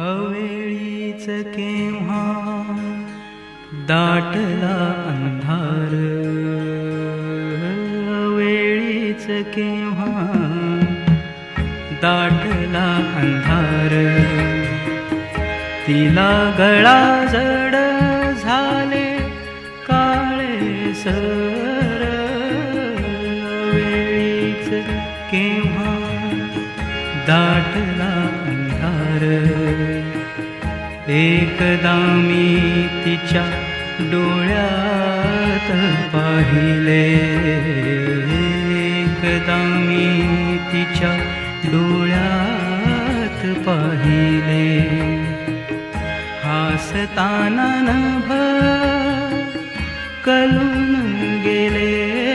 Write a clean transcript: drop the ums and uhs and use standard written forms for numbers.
अवेळीच केव्हा दाटला अंधार, अवेळीच केव्हा दाटला अंधार, तिला गळा जड झाले काळे सर, अवेळीच केव्हा दाटला अंधार. एकदा मी तिच्या डोळ्यात पाहिले, एकदा मी तिच्या डोळ्यात पाहिले, हसताना नभ कलून गेले.